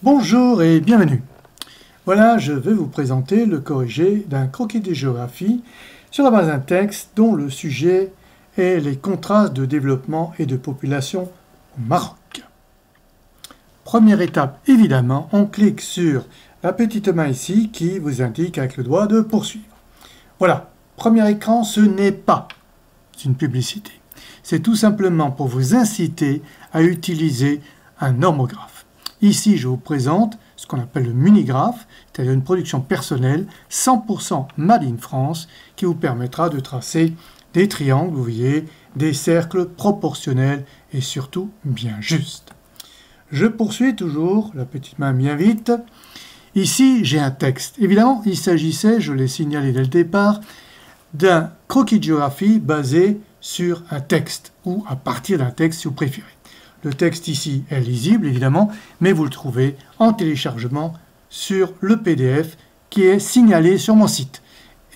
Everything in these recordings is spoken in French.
Bonjour et bienvenue. Voilà, je vais vous présenter le corrigé d'un croquis de géographie sur la base d'un texte dont le sujet est les contrastes de développement et de population au Maroc. Première étape, évidemment, on clique sur la petite main ici qui vous indique avec le doigt de poursuivre. Voilà, premier écran, ce n'est pas une publicité. C'est tout simplement pour vous inciter à utiliser un normographe. Ici, je vous présente ce qu'on appelle le munigraphe, c'est-à-dire une production personnelle 100% made in France qui vous permettra de tracer des triangles, vous voyez, des cercles proportionnels et surtout bien justes. Je poursuis toujours, la petite main bien vite. Ici, j'ai un texte. Évidemment, il s'agissait, je l'ai signalé dès le départ, d'un croquis de géographie basé sur un texte ou à partir d'un texte si vous préférez. Le texte ici est lisible évidemment, mais vous le trouvez en téléchargement sur le PDF qui est signalé sur mon site.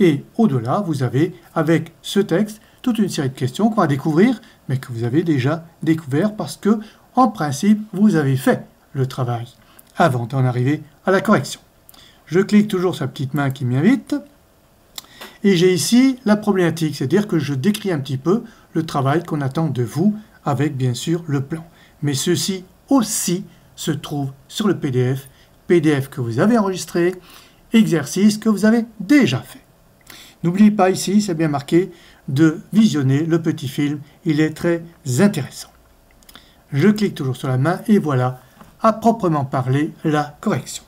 Et au-delà, vous avez avec ce texte toute une série de questions qu'on va découvrir, mais que vous avez déjà découvert parce que, en principe, vous avez fait le travail avant d'en arriver à la correction. Je clique toujours sur la petite main qui m'invite. Et j'ai ici la problématique, c'est-à-dire que je décris un petit peu le travail qu'on attend de vous avec bien sûr le plan. Mais ceci aussi se trouve sur le PDF, PDF que vous avez enregistré, exercice que vous avez déjà fait. N'oubliez pas ici, c'est bien marqué, de visionner le petit film, il est très intéressant. Je clique toujours sur la main et voilà, à proprement parler, la correction.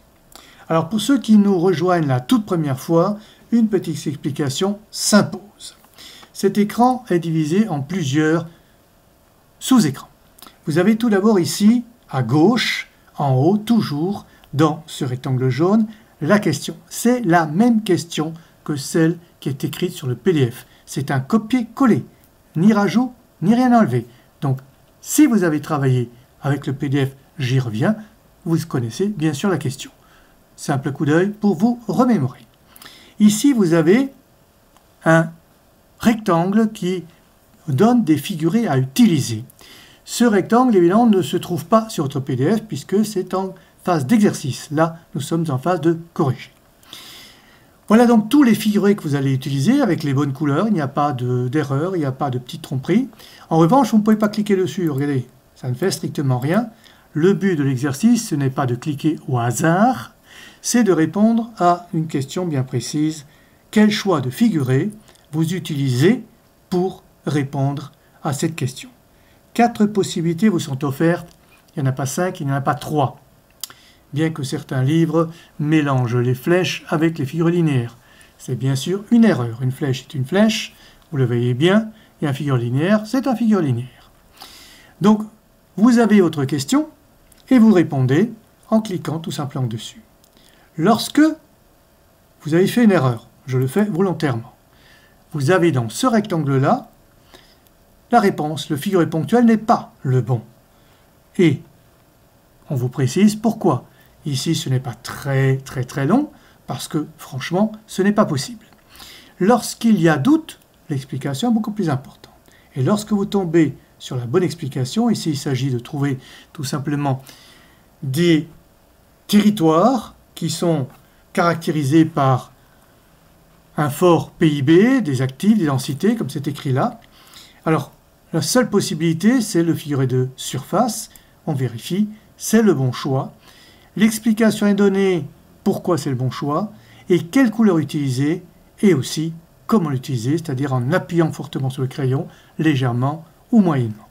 Alors pour ceux qui nous rejoignent la toute première fois, une petite explication s'impose. Cet écran est divisé en plusieurs sous-écrans. Vous avez tout d'abord ici, à gauche, en haut, toujours, dans ce rectangle jaune, la question. C'est la même question que celle qui est écrite sur le PDF. C'est un copier-coller, ni rajout, ni rien enlevé. Donc, si vous avez travaillé avec le PDF, j'y reviens, vous connaissez bien sûr la question. Simple coup d'œil pour vous remémorer. Ici, vous avez un rectangle qui donne des figurés à utiliser. Ce rectangle, évidemment, ne se trouve pas sur votre PDF puisque c'est en phase d'exercice. Là, nous sommes en phase de corriger. Voilà donc tous les figurés que vous allez utiliser avec les bonnes couleurs. Il n'y a pas d'erreur, il n'y a pas de petite tromperie. En revanche, vous ne pouvez pas cliquer dessus. Regardez, ça ne fait strictement rien. Le but de l'exercice, ce n'est pas de cliquer au hasard, c'est de répondre à une question bien précise. Quel choix de figuré vous utilisez pour répondre à cette question? 4 possibilités vous sont offertes. Il n'y en a pas 5, il n'y en a pas 3. Bien que certains livres mélangent les flèches avec les figures linéaires. C'est bien sûr une erreur. Une flèche est une flèche, vous le voyez bien, et un figure linéaire, c'est un figure linéaire. Donc, vous avez votre question et vous répondez en cliquant tout simplement dessus. Lorsque vous avez fait une erreur, je le fais volontairement, vous avez dans ce rectangle-là, la réponse, le figuré ponctuel n'est pas le bon. Et on vous précise pourquoi. Ici, ce n'est pas très long, parce que franchement, ce n'est pas possible. Lorsqu'il y a doute, l'explication est beaucoup plus importante. Et lorsque vous tombez sur la bonne explication, ici il s'agit de trouver tout simplement des territoires qui sont caractérisés par un fort PIB, des actifs, des densités, comme c'est écrit là. Alors, la seule possibilité, c'est le figuré de surface. On vérifie, c'est le bon choix. L'explication est donnée, pourquoi c'est le bon choix, et quelle couleur utiliser, et aussi comment l'utiliser, c'est-à-dire en appuyant fortement sur le crayon, légèrement ou moyennement.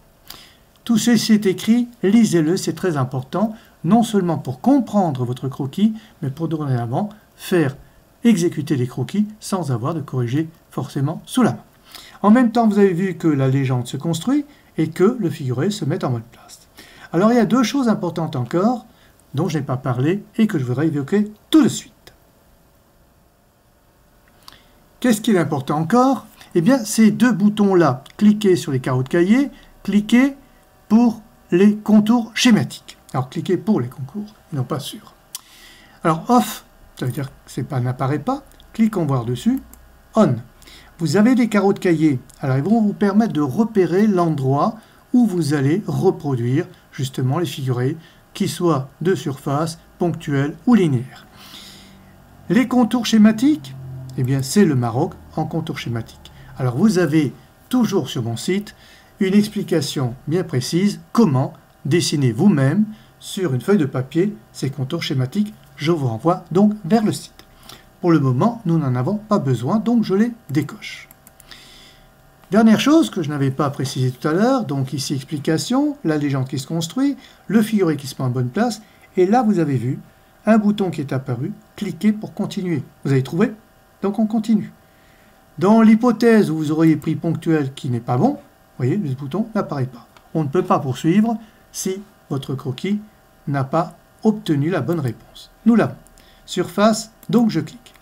Tout ceci est écrit, lisez-le, c'est très important, non seulement pour comprendre votre croquis, mais pour dorénavant faire exécuter les croquis sans avoir de corriger forcément sous la main. En même temps, vous avez vu que la légende se construit et que le figuré se met en mode place. Alors, il y a 2 choses importantes encore dont je n'ai pas parlé et que je voudrais évoquer tout de suite. Qu'est-ce qui est important encore? Eh bien, ces 2 boutons-là, cliquez sur les carreaux de cahier, cliquez pour les contours schématiques. Alors, cliquez pour les concours, non pas sur. Alors, off, ça veut dire que ça n'apparaît pas. Cliquons voir dessus. On. Vous avez des carreaux de cahier. Alors, ils vont vous permettre de repérer l'endroit où vous allez reproduire justement les figurés, qu'ils soient de surface, ponctuel ou linéaire. Les contours schématiques, eh bien c'est le Maroc en contours schématiques. Alors vous avez toujours sur mon site une explication bien précise comment dessiner vous-même sur une feuille de papier ces contours schématiques. Je vous renvoie donc vers le site. Pour le moment, nous n'en avons pas besoin, donc je les décoche. Dernière chose que je n'avais pas précisé tout à l'heure, donc ici explication, la légende qui se construit, le figuré qui se met en bonne place, et là vous avez vu un bouton qui est apparu, cliquez pour continuer. Vous avez trouvé? Donc on continue. Dans l'hypothèse où vous auriez pris ponctuel qui n'est pas bon, vous voyez, le bouton n'apparaît pas. On ne peut pas poursuivre si votre croquis n'a pas obtenu la bonne réponse. Nous l'avons. Surface, donc je clique.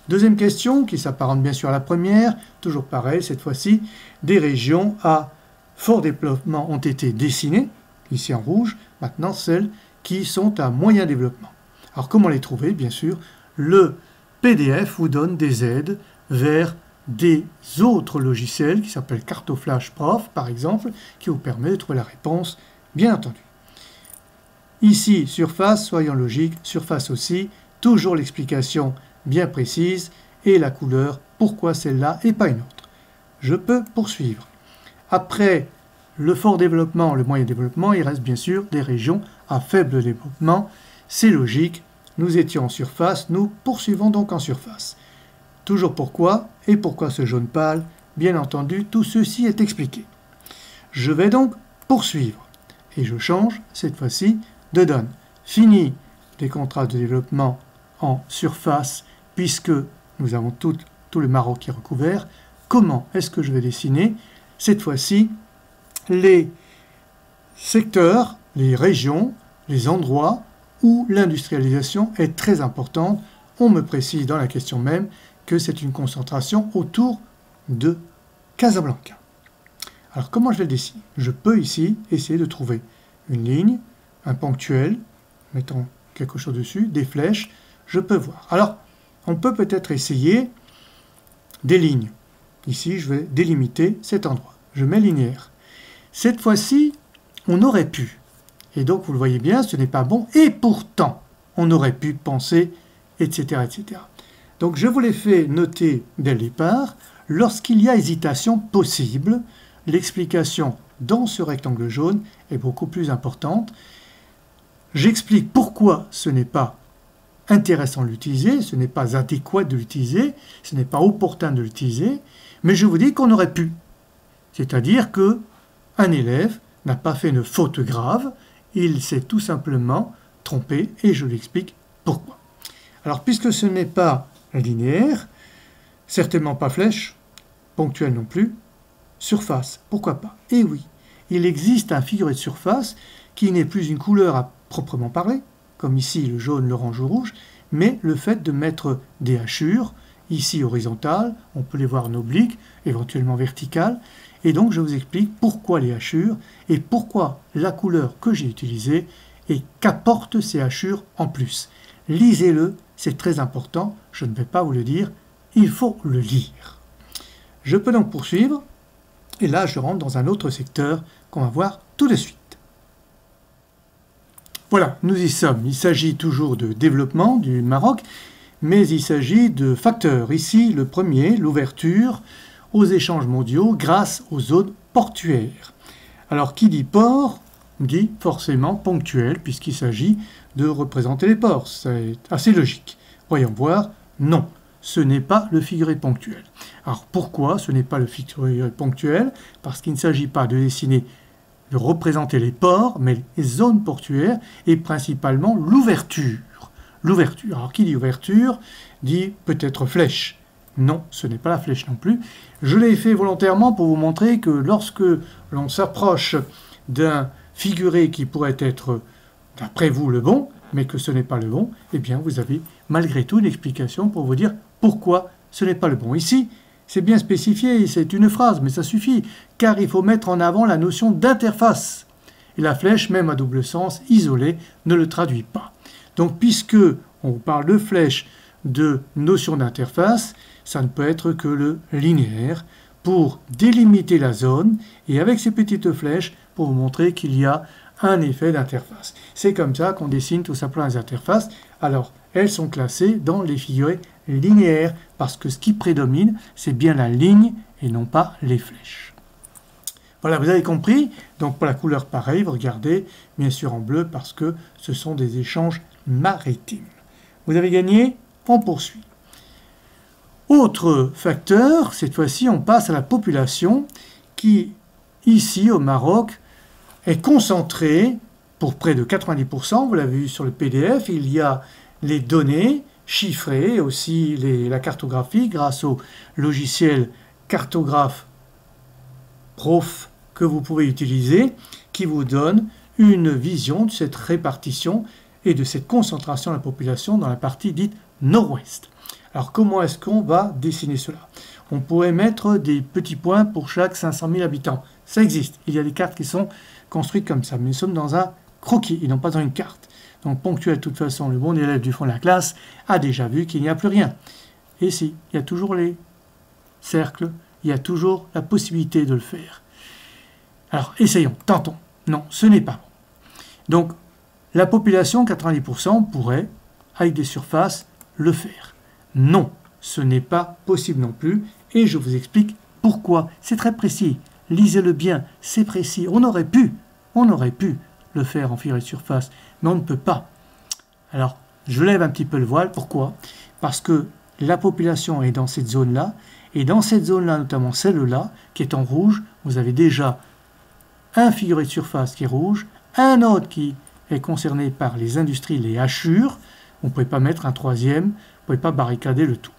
Deuxième question, qui s'apparente bien sûr à la première, toujours pareil, cette fois-ci, des régions à fort développement ont été dessinées, ici en rouge, maintenant celles qui sont à moyen développement. Alors comment les trouver? Bien sûr, le PDF vous donne des aides vers des autres logiciels qui s'appellent Cartoflash Prof, par exemple, qui vous permet de trouver la réponse, bien entendu. Ici, surface, soyons logiques, surface aussi, toujours l'explication bien précise, et la couleur, pourquoi celle-là et pas une autre. Je peux poursuivre. Après le fort développement, le moyen développement, il reste bien sûr des régions à faible développement. C'est logique, nous étions en surface, nous poursuivons donc en surface. Toujours pourquoi, et pourquoi ce jaune pâle, bien entendu, tout ceci est expliqué. Je vais donc poursuivre, et je change, cette fois-ci, de donne. Fini les contrastes de développement en surface, puisque nous avons tout le Maroc qui est recouvert. Comment est-ce que je vais dessiner, cette fois-ci, les secteurs, les régions, les endroits où l'industrialisation est très importante? On me précise dans la question même que c'est une concentration autour de Casablanca. Alors comment je vais le dessiner? Je peux ici essayer de trouver une ligne, un ponctuel, mettons quelque chose dessus, des flèches, je peux voir. Alors, on peut peut-être essayer des lignes. Ici, je vais délimiter cet endroit. Je mets linéaire. Cette fois-ci, on aurait pu, et donc vous le voyez bien, ce n'est pas bon, et pourtant, on aurait pu penser, etc., etc. Donc je vous l'ai fait noter dès le départ, lorsqu'il y a hésitation possible, l'explication dans ce rectangle jaune est beaucoup plus importante. J'explique pourquoi ce n'est pas intéressant de l'utiliser, ce n'est pas adéquat de l'utiliser, ce n'est pas opportun de l'utiliser, mais je vous dis qu'on aurait pu. C'est-à-dire qu'un élève n'a pas fait une faute grave, il s'est tout simplement trompé, et je lui explique pourquoi. Alors, puisque ce n'est pas linéaire, certainement pas flèche, ponctuel non plus, surface, pourquoi pas? Et oui, il existe un figuré de surface qui n'est plus une couleur à proprement parler, comme ici le jaune, l'orange ou le rouge, mais le fait de mettre des hachures, ici horizontales, on peut les voir en oblique, éventuellement verticales, et donc je vous explique pourquoi les hachures et pourquoi la couleur que j'ai utilisée et qu'apportent ces hachures en plus. Lisez-le, c'est très important, je ne vais pas vous le dire, il faut le lire. Je peux donc poursuivre, et là je rentre dans un autre secteur qu'on va voir tout de suite. Voilà, nous y sommes. Il s'agit toujours de développement du Maroc, mais il s'agit de facteurs. Ici, le premier, l'ouverture aux échanges mondiaux grâce aux zones portuaires. Alors, qui dit port, dit forcément ponctuel, puisqu'il s'agit de représenter les ports. C'est assez logique. Voyons voir. Non, ce n'est pas le figuré ponctuel. Alors, pourquoi ce n'est pas le figuré ponctuel? Parce qu'il ne s'agit pas de dessiner, de représenter les ports, mais les zones portuaires et principalement l'ouverture. L'ouverture. Alors, qui dit ouverture, dit peut-être flèche. Non, ce n'est pas la flèche non plus. Je l'ai fait volontairement pour vous montrer que lorsque l'on s'approche d'un figuré qui pourrait être, d'après vous, le bon, mais que ce n'est pas le bon, eh bien, vous avez malgré tout une explication pour vous dire pourquoi ce n'est pas le bon. Ici, c'est bien spécifié, c'est une phrase, mais ça suffit, car il faut mettre en avant la notion d'interface. Et la flèche, même à double sens, isolée, ne le traduit pas. Donc, puisque on parle de flèche, de notion d'interface, ça ne peut être que le linéaire pour délimiter la zone, et avec ces petites flèches, pour vous montrer qu'il y a un effet d'interface. C'est comme ça qu'on dessine tout simplement les interfaces. Alors, elles sont classées dans les figurés linéaires, parce que ce qui prédomine, c'est bien la ligne et non pas les flèches. Voilà, vous avez compris. Donc pour la couleur, pareil, vous regardez, bien sûr en bleu, parce que ce sont des échanges maritimes. Vous avez gagné, on poursuit. Autre facteur, cette fois-ci, on passe à la population qui, ici au Maroc, est concentrée pour près de 90%. Vous l'avez vu sur le PDF, il y a les données chiffrées, aussi la cartographie grâce au logiciel cartographe Prof que vous pouvez utiliser, qui vous donne une vision de cette répartition et de cette concentration de la population dans la partie dite nord-ouest. Alors comment est-ce qu'on va dessiner cela? On pourrait mettre des petits points pour chaque 500 000 habitants. Ça existe. Il y a des cartes qui sont construites comme ça. Mais nous sommes dans un croquis et non pas dans une carte. Donc ponctuel, de toute façon, le bon élève du fond de la classe a déjà vu qu'il n'y a plus rien. Et si, il y a toujours les cercles, il y a toujours la possibilité de le faire. Alors essayons, tentons. Non, ce n'est pas bon. Donc la population, 90%, pourrait, avec des surfaces, le faire. Non, ce n'est pas possible non plus, et je vous explique pourquoi. C'est très précis, lisez-le bien, c'est précis. On aurait pu le faire en figuré de surface, mais on ne peut pas. Alors, je lève un petit peu le voile, pourquoi? Parce que la population est dans cette zone-là, et dans cette zone-là, notamment celle-là, qui est en rouge, vous avez déjà un figuré de surface qui est rouge, un autre qui est concerné par les industries, les hachures. On ne pouvait pas mettre un troisième, on ne pouvait pas barricader le tout.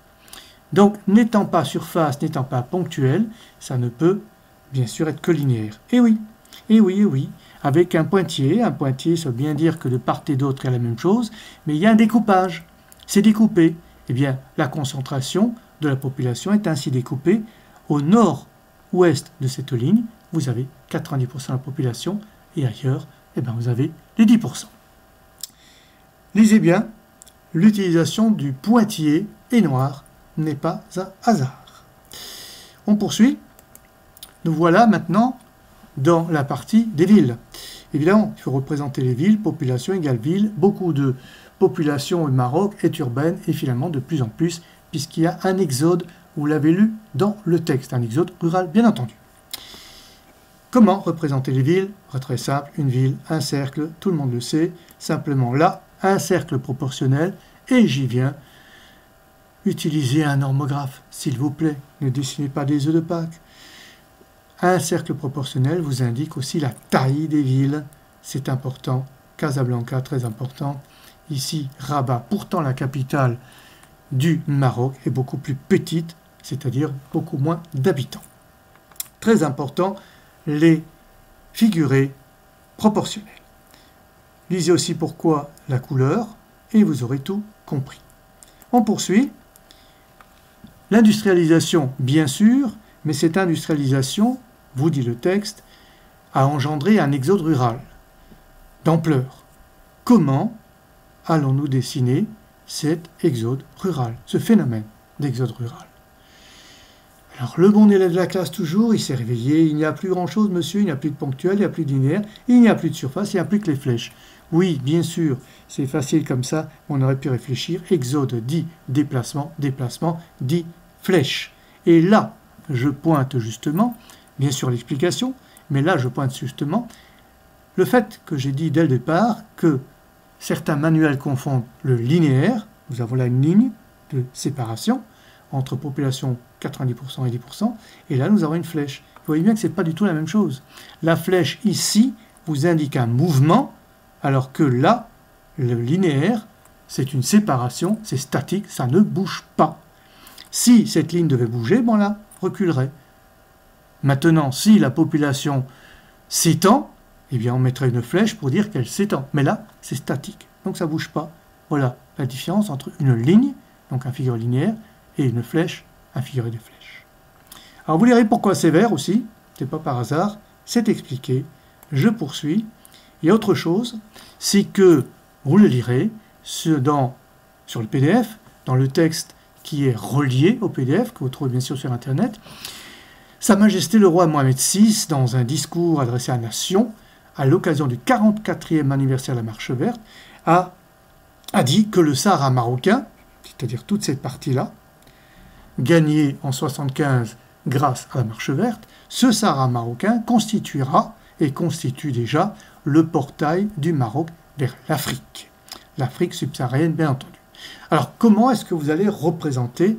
Donc, n'étant pas surface, n'étant pas ponctuel, ça ne peut bien sûr être que linéaire. Et oui, avec un pointier, ça veut bien dire que de part et d'autre, il y a la même chose, mais il y a un découpage. C'est découpé. Eh bien, la concentration de la population est ainsi découpée. Au nord-ouest de cette ligne, vous avez 90% de la population, et ailleurs, eh bien, vous avez les 10%. Lisez bien, l'utilisation du pointillé et noir n'est pas un hasard. On poursuit. Nous voilà maintenant dans la partie des villes. Évidemment, il faut représenter les villes, population égale ville. Beaucoup de population au Maroc est urbaine et finalement de plus en plus, puisqu'il y a un exode, vous l'avez lu dans le texte, un exode rural bien entendu. Comment représenter les villes? Très simple, une ville, un cercle, tout le monde le sait, simplement là, un cercle proportionnel, et j'y viens. Utilisez un normographe, s'il vous plaît, ne dessinez pas des œufs de Pâques. Un cercle proportionnel vous indique aussi la taille des villes, c'est important. Casablanca, très important. Ici, Rabat, pourtant la capitale du Maroc, est beaucoup plus petite, c'est-à-dire beaucoup moins d'habitants. Très important, les figurés proportionnels. Lisez aussi pourquoi la couleur, et vous aurez tout compris. On poursuit. L'industrialisation, bien sûr, mais cette industrialisation, vous dit le texte, a engendré un exode rural d'ampleur. Comment allons-nous dessiner cet exode rural, ce phénomène d'exode rural? Alors, le bon élève de la classe, toujours, il s'est réveillé, il n'y a plus grand-chose, monsieur, il n'y a plus de ponctuel, il n'y a plus de linéaire, il n'y a plus de surface, il n'y a plus que les flèches. Oui, bien sûr, c'est facile comme ça, on aurait pu réfléchir. Exode dit déplacement, déplacement dit flèche. Et là, je pointe justement, bien sûr l'explication, mais là je pointe justement le fait que j'ai dit dès le départ que certains manuels confondent le linéaire, nous avons là une ligne de séparation entre population 90% et 10%, et là nous avons une flèche. Vous voyez bien que ce n'est pas du tout la même chose. La flèche ici vous indique un mouvement, alors que là, le linéaire, c'est une séparation, c'est statique, ça ne bouge pas. Si cette ligne devait bouger, bon là, reculerait. Maintenant, si la population s'étend, eh bien on mettrait une flèche pour dire qu'elle s'étend. Mais là, c'est statique, donc ça ne bouge pas. Voilà la différence entre une ligne, donc un figuré linéaire, et une flèche, un figuré de flèche. Alors vous lirez pourquoi c'est vert aussi, c'est pas par hasard, c'est expliqué. Je poursuis. Il y a autre chose, c'est que vous le lirez sur le PDF, dans le texte qui est relié au PDF, que vous trouvez bien sûr sur Internet. Sa Majesté le roi Mohamed VI, dans un discours adressé à la nation, à l'occasion du 44e anniversaire de la Marche verte, a dit que le Sahara marocain, c'est-à-dire toute cette partie-là, gagnée en 1975 grâce à la Marche verte, ce Sahara marocain constituera et constitue déjà le portail du Maroc vers l'Afrique subsaharienne bien entendu. Alors comment est-ce que vous allez représenter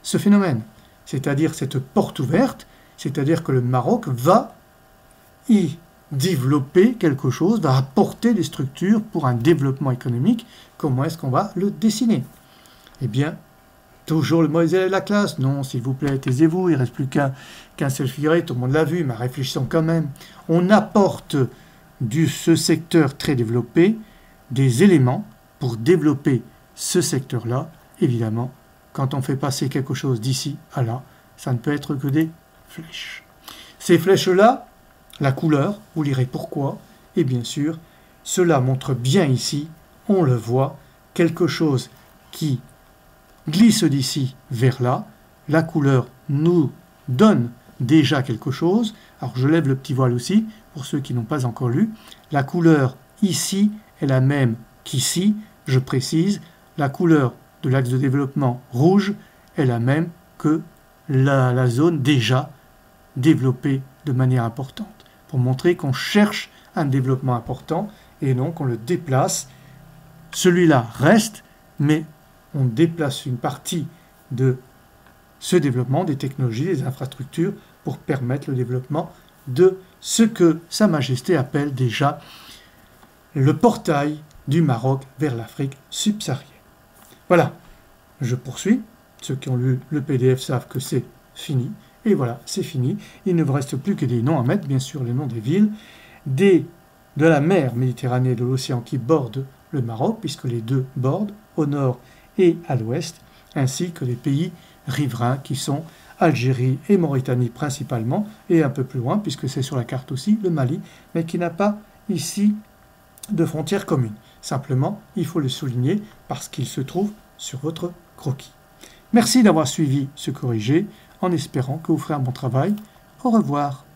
ce phénomène, c'est-à-dire cette porte ouverte, c'est-à-dire que le Maroc va y développer quelque chose, va apporter des structures pour un développement économique. Comment est-ce qu'on va le dessiner? Eh bien, toujours le mauvais élève de la classe. Non, s'il vous plaît, taisez-vous, il ne reste plus qu'un seul figuré, tout le monde l'a vu, mais réfléchissons quand même. On apporte ce secteur très développé des éléments pour développer ce secteur-là. Évidemment, quand on fait passer quelque chose d'ici à là, ça ne peut être que des flèches. Ces flèches-là, la couleur, vous lirez pourquoi, et bien sûr, cela montre bien ici, on le voit, quelque chose qui glisse d'ici vers là. La couleur nous donne déjà quelque chose. Alors je lève le petit voile aussi, pour ceux qui n'ont pas encore lu. La couleur ici est la même qu'ici, je précise. La couleur de l'axe de développement rouge est la même que la zone déjà développée de manière importante, pour montrer qu'on cherche un développement important et non qu'on le déplace. Celui-là reste, mais on déplace une partie de ce développement, des technologies, des infrastructures, pour permettre le développement de ce que Sa Majesté appelle déjà le portail du Maroc vers l'Afrique subsaharienne. Voilà, je poursuis. Ceux qui ont lu le PDF savent que c'est fini. Et voilà, c'est fini. Il ne vous reste plus que des noms à mettre, bien sûr, les noms des villes, de la mer Méditerranée et de l'océan qui bordent le Maroc, puisque les deux bordent au nord et à l'ouest, ainsi que les pays riverains qui sont Algérie et Mauritanie principalement, et un peu plus loin, puisque c'est sur la carte aussi, le Mali, mais qui n'a pas ici de frontières communes. Simplement, il faut le souligner parce qu'il se trouve sur votre croquis. Merci d'avoir suivi ce corrigé, en espérant que vous ferez un bon travail. Au revoir.